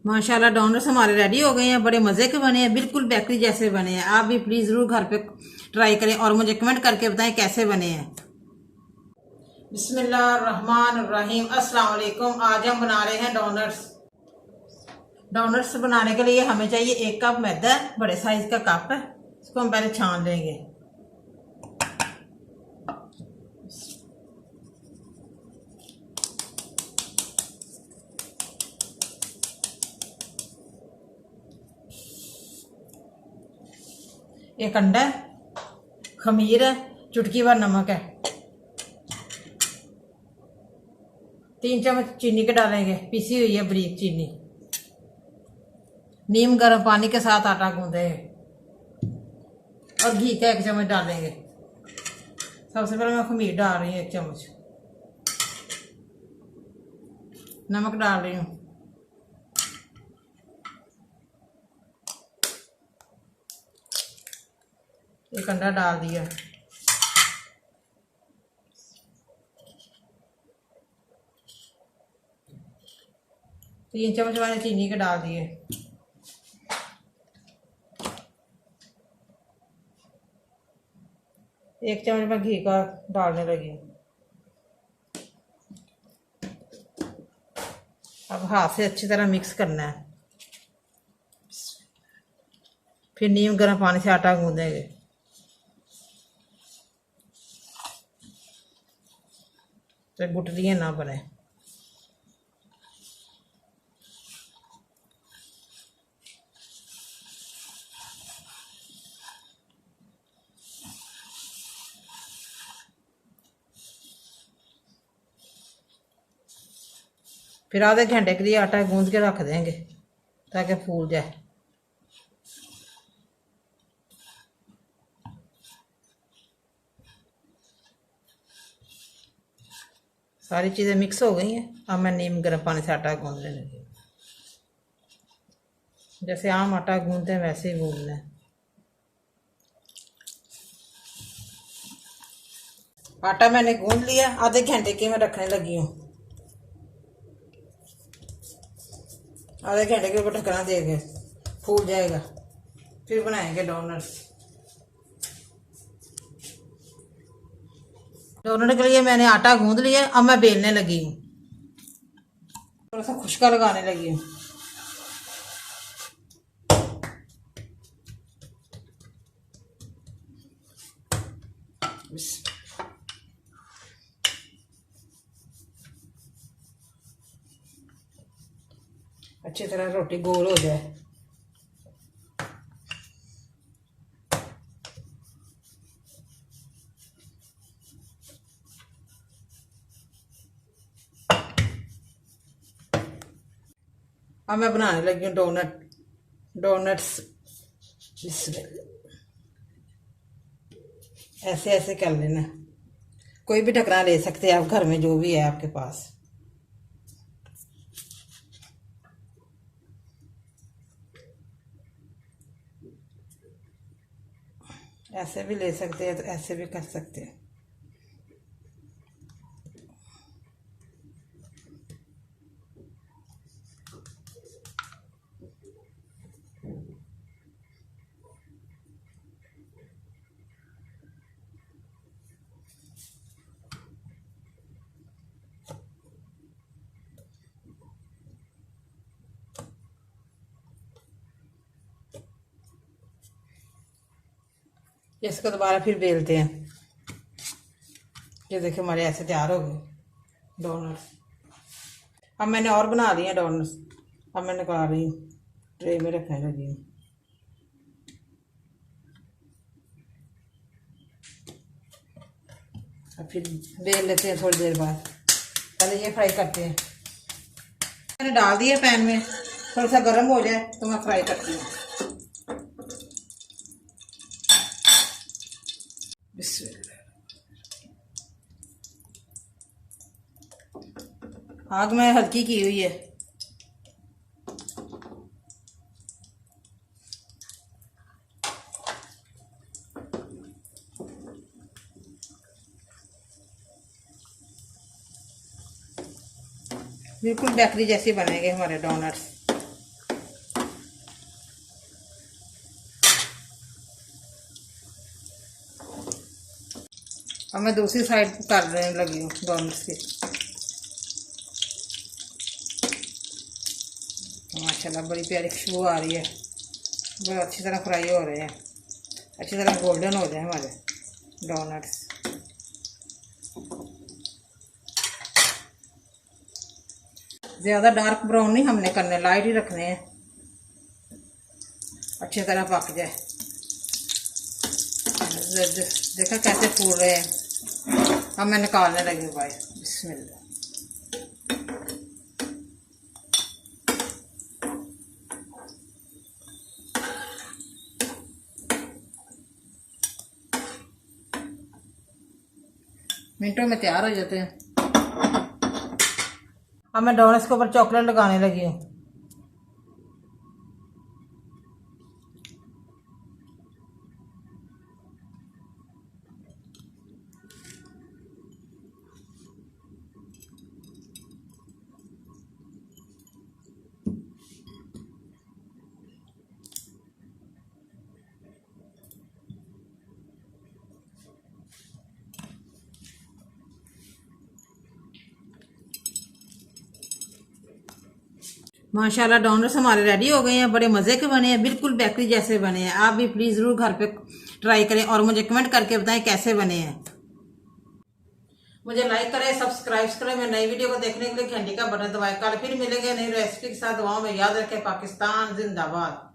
माशाल्लाह डोनट्स हमारे रेडी हो गए हैं। बड़े मज़े के बने हैं, बिल्कुल बेकरी जैसे बने हैं। आप भी प्लीज़ ज़रूर घर पे ट्राई करें और मुझे कमेंट करके बताएं कैसे बने हैं। बिस्मिल्लाहिर्रहमानिर्रहीम, अस्सलाम वालेकुम। आज हम बना रहे हैं डोनट्स। डोनट्स बनाने के लिए हमें चाहिए 1 कप मैदा, बड़े साइज का कप है। इसको हम पहले छान लेंगे। एक अंडा है, खमीर है, चुटकी भर नमक है, 3 चम्मच चीनी के डालेंगे, पिसी हुई है बारीक चीनी। नीम गर्म पानी के साथ आटा गूंदेंगे और घी का 1 चम्मच डालेंगे। सबसे पहले मैं खमीर डाल रही हूँ 1 चम्मच, नमक डाल रही हूँ, एक अंडा डाल दिया, तीन चम्मच मैंने चीनी के डाल दिए, एक चम्मच मैं घी का डालने लगी। अब हाथ से अच्छी तरह मिक्स करना है। फिर नीम गर्म पानी से आटा गूंदेंगे। तो गुठलियाँ ना बने। फिर आधे घंटे के लिए आटा गूंद के रख देंगे ताकि फूल जाए। सारी चीज़ें मिक्स हो गई हैं। अब मैं नीम गर्म पानी से आटा गूंदने लगी। जैसे आम आटा गूंदते हैं वैसे ही गूंदना है। आटा मैंने गूंद लिया, आधे घंटे के मैं रखने लगी हूँ। आधे घंटे के ऊपर ढकना देंगे, फूल जाएगा। फिर बनाएंगे डोनट्स। डोनट के लिए मैंने आटा गूंद लिया। अब मैं बेलने लगी हूँ। थोड़ा सा खुशका लगाने लगी हूँ। अच्छी तरह रोटी गोल हो जाए। अब मैं बनाने लगी हूँ डोनट्स। ऐसे ऐसे कर लेना। कोई भी ढकना ले सकते हैं आप, घर में जो भी है आपके पास। ऐसे भी ले सकते हैं, तो ऐसे भी कर सकते हैं। इसको दोबारा फिर बेलते हैं। ये देखिए हमारे ऐसे तैयार हो गए डोनट्स। अब मैंने और बना लिए हैं डोनट्स। अब मैं निकाल रही हूँ, ट्रे में रखने लगी हूँ। अब फिर बेल लेते हैं थोड़ी देर बाद। पहले ये फ्राई करते हैं। मैंने डाल दिया पैन में, थोड़ा सा गर्म हो जाए तो मैं फ्राई करती हूँ। आग में हल्की की हुई है। बिल्कुल बेकरी जैसे बनेंगे हमारे डोनट्स। अब मैं दूसरी साइड करने लगी हूँ डोनट्स की। माशाल्लाह बड़ी प्यारी खुशबू आ रही है, बहुत अच्छी तरह फ्राई हो रहे हैं, अच्छी तरह गोल्डन हो जाए हमारे डोनट्स। ज़्यादा डार्क ब्राउन नहीं हमने करने, लाइट ही रखने हैं, अच्छी तरह पक जाए। देखा कैसे फूल रहे हैं। अब मैं निकालने लगी भाई, बिस्मिल्लाह। मिनटों में तैयार हो जाते हैं। अब मैं डोनट्स के ऊपर चॉकलेट लगाने लगी हूँ। माशाल्लाह डोनट्स हमारे रेडी हो गए हैं, बड़े मज़े के बने हैं, बिल्कुल बेकरी जैसे बने हैं। आप भी प्लीज़ ज़रूर घर पे ट्राई करें और मुझे कमेंट करके बताएं कैसे बने हैं। मुझे लाइक करें, सब्सक्राइब करें। मैं नई वीडियो को देखने के लिए घंटी का बटन दबाएं। कल फिर मिलेंगे नई रेसिपी के साथ। दुआओं में याद रखें। पाकिस्तान जिंदाबाद।